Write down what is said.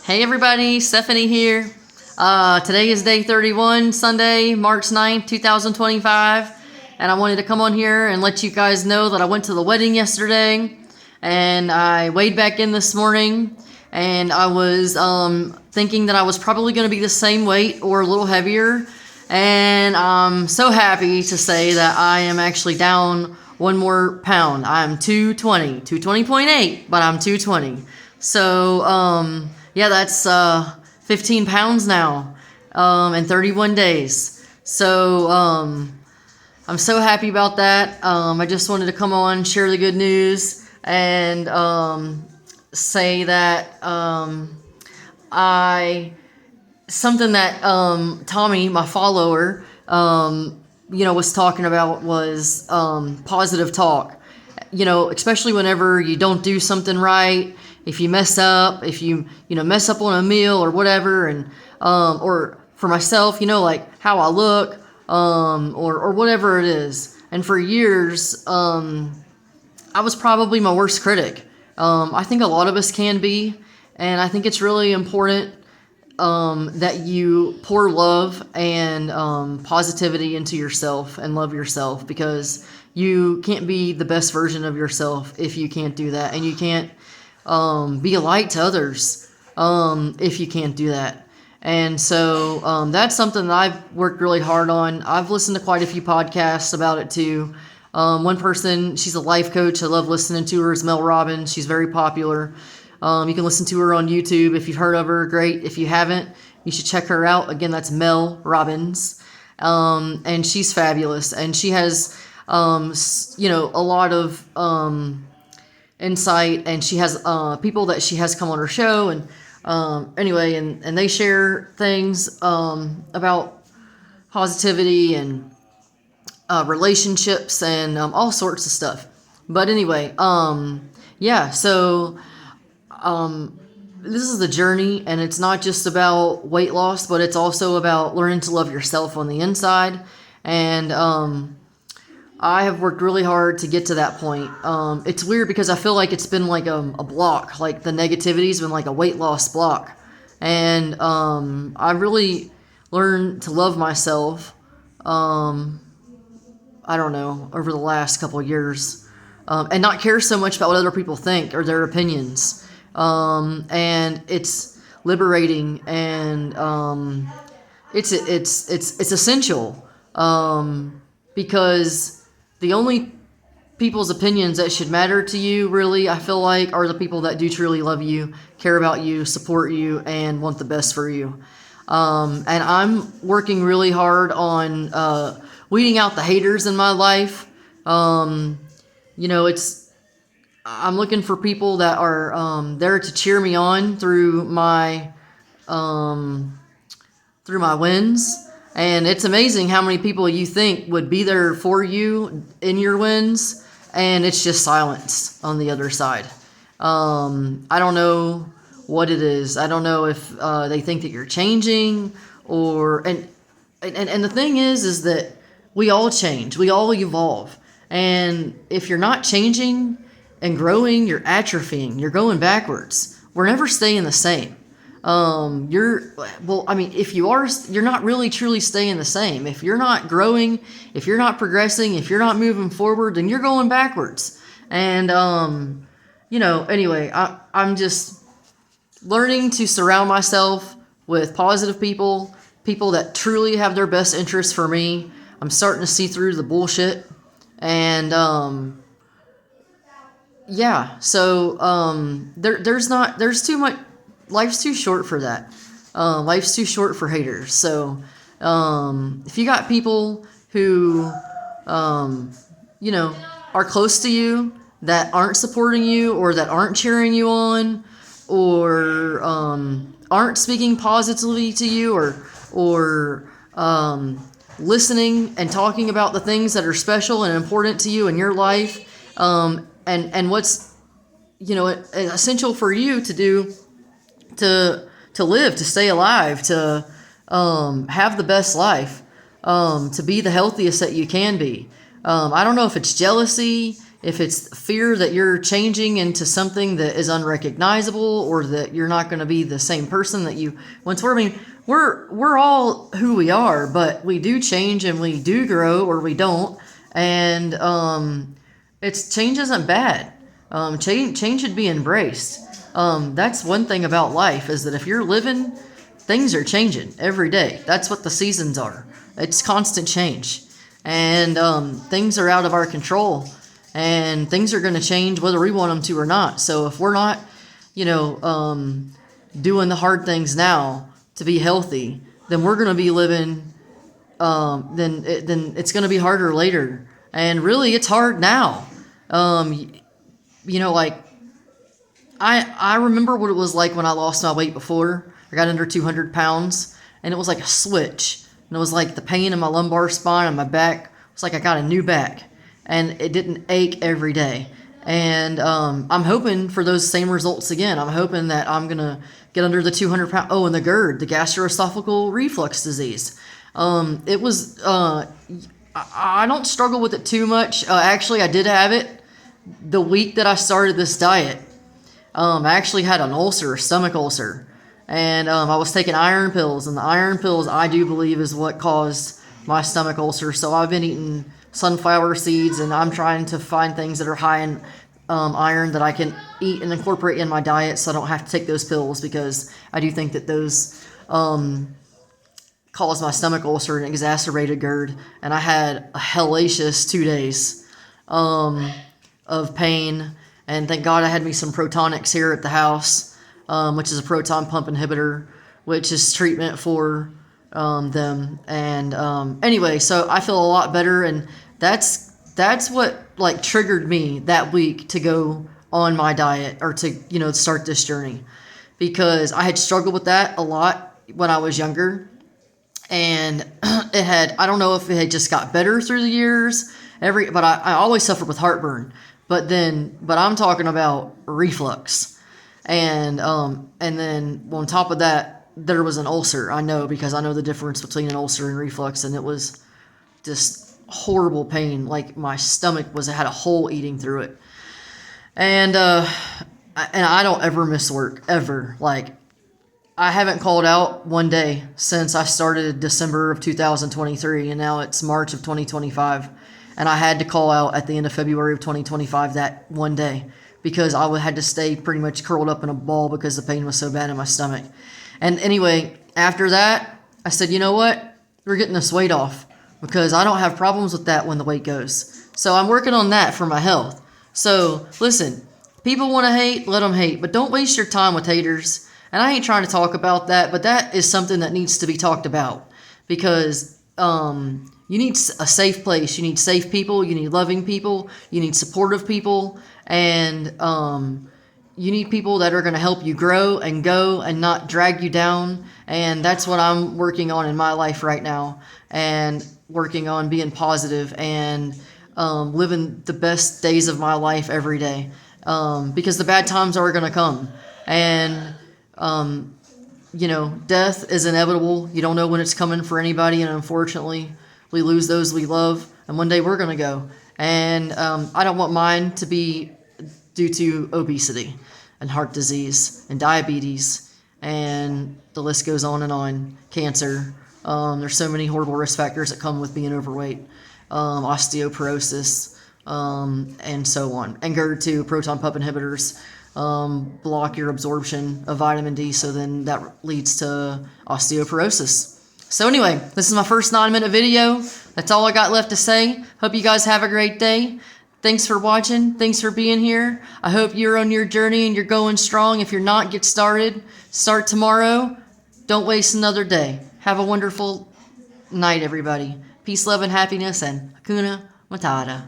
Hey everybody, Stephanie here. Today is day 31, Sunday, March 9th, 2025. And I wanted to come on here and let you guys know that I went to the wedding yesterday. And I weighed back in this morning. And I was thinking that I was probably going to be the same weight or a little heavier. And I'm so happy to say that I am actually down one more pound. I'm 220, 220.8, but I'm 220. So, yeah, that's 15 pounds now in 31 days. So I'm so happy about that. I just wanted to come on, share the good news, and say that something that Tommy, my follower, was talking about was positive talk. Especially whenever you don't do something right. If you mess up, if you mess up on a meal or whatever, and or for myself, like how I look, or whatever it is. And for years, I was probably my worst critic. I think a lot of us can be, and I think it's really important that you pour love and positivity into yourself and love yourself, because you can't be the best version of yourself if you can't do that, and you can't be a light to others if you can't do that. And so that's something that I've worked really hard on. I've listened to quite a few podcasts about it too. One person, she's a life coach. I love listening to her, is Mel Robbins. She's very popular. You can listen to her on YouTube. If you've heard of her, great. If you haven't, you should check her out. Again, that's Mel Robbins. And she's fabulous. And she has, a lot of insight, and she has people that she has come on her show, and anyway, and they share things about positivity and relationships and all sorts of stuff. But anyway, yeah, so this is the journey, and it's not just about weight loss, but it's also about learning to love yourself on the inside. And I have worked really hard to get to that point. It's weird because I feel like it's been like a block, like the negativity's been like a weight loss block. And I really learned to love myself, I don't know, over the last couple of years, and not care so much about what other people think or their opinions. And it's liberating, and it's essential, because the only people's opinions that should matter to you, really, I feel like, are the people that do truly love you, care about you, support you, and want the best for you. And I'm working really hard on weeding out the haters in my life. I'm looking for people that are there to cheer me on through my wins. And it's amazing how many people you think would be there for you in your wins, and it's just silence on the other side. I don't know what it is. I don't know if they think that you're changing, or and the thing is that we all change, we all evolve, and if you're not changing and growing, you're atrophying, you're going backwards. We're never staying the same. If you are, you're not really truly staying the same. If you're not growing, if you're not progressing, if you're not moving forward, then you're going backwards. And, anyway, I'm just learning to surround myself with positive people that truly have their best interests for me. I'm starting to see through the bullshit. And, yeah, so, there's too much. Life's too short for that. Life's too short for haters. So, if you got people who, are close to you that aren't supporting you, or that aren't cheering you on, or aren't speaking positively to you, or listening and talking about the things that are special and important to you in your life, and what's essential for you to do, to live, to stay alive, to have the best life, to be the healthiest that you can be. I don't know if it's jealousy, if it's fear that you're changing into something that is unrecognizable, or that you're not going to be the same person that you once were. I mean, we're all who we are, but we do change and we do grow, or we don't. And it's change isn't bad. Change should be embraced. That's one thing about life, is that if you're living, things are changing every day. That's what the seasons are. It's constant change, and things are out of our control, and things are going to change whether we want them to or not. So if we're not, doing the hard things now to be healthy, then we're going to be living. Then it's going to be harder later, and really, it's hard now. Like I remember what it was like when I lost my weight before. I got under 200 pounds, and it was like a switch. And it was like the pain in my lumbar spine and my back. It's like I got a new back, and it didn't ache every day. And I'm hoping for those same results again. I'm hoping that I'm going to get under the 200 pound. Oh, and the GERD, the gastroesophageal reflux disease. It was, I don't struggle with it too much. Actually, I did have it the week that I started this diet. I actually had an ulcer, a stomach ulcer. And I was taking iron pills, and the iron pills, I do believe, is what caused my stomach ulcer. So I've been eating sunflower seeds, and I'm trying to find things that are high in iron that I can eat and incorporate in my diet, so I don't have to take those pills, because I do think that those caused my stomach ulcer and exacerbated GERD. And I had a hellacious 2 days of pain. And thank God I had me some Protonix here at the house. Which is a proton pump inhibitor, which is treatment for them. And anyway, so I feel a lot better, and that's what like triggered me that week to go on my diet, or to start this journey, because I had struggled with that a lot when I was younger, and I don't know if it had just got better through the years. But I always suffered with heartburn, but I'm talking about reflux. And then on top of that, there was an ulcer. I know, because I know the difference between an ulcer and reflux, and it was just horrible pain. Like my stomach had a hole eating through it. And I don't ever miss work, ever. Like, I haven't called out one day since I started December of 2023, and now it's March of 2025. And I had to call out at the end of February of 2025 that one day, because I had to stay pretty much curled up in a ball because the pain was so bad in my stomach. And anyway, after that, I said, you know what? We're getting this weight off, because I don't have problems with that when the weight goes. So I'm working on that for my health. So listen, people want to hate, let them hate, but don't waste your time with haters. And I ain't trying to talk about that, but that is something that needs to be talked about, because you need a safe place. You need safe people. You need loving people. You need supportive people. And you need people that are going to help you grow and go and not drag you down. And that's what I'm working on in my life right now, and working on being positive and living the best days of my life every day, because the bad times are going to come. And, death is inevitable. You don't know when it's coming for anybody. And unfortunately, we lose those we love. And one day we're going to go. And I don't want mine to be due to obesity and heart disease and diabetes, and the list goes on, cancer. There's so many horrible risk factors that come with being overweight, osteoporosis, and so on. And GERD too, proton pump inhibitors block your absorption of vitamin D, so then that leads to osteoporosis. So anyway, this is my first 9-minute video. That's all I got left to say. Hope you guys have a great day. Thanks for watching. Thanks for being here. I hope you're on your journey and you're going strong. If you're not, get started. Start tomorrow. Don't waste another day. Have a wonderful night, everybody. Peace, love, and happiness, and Hakuna Matata.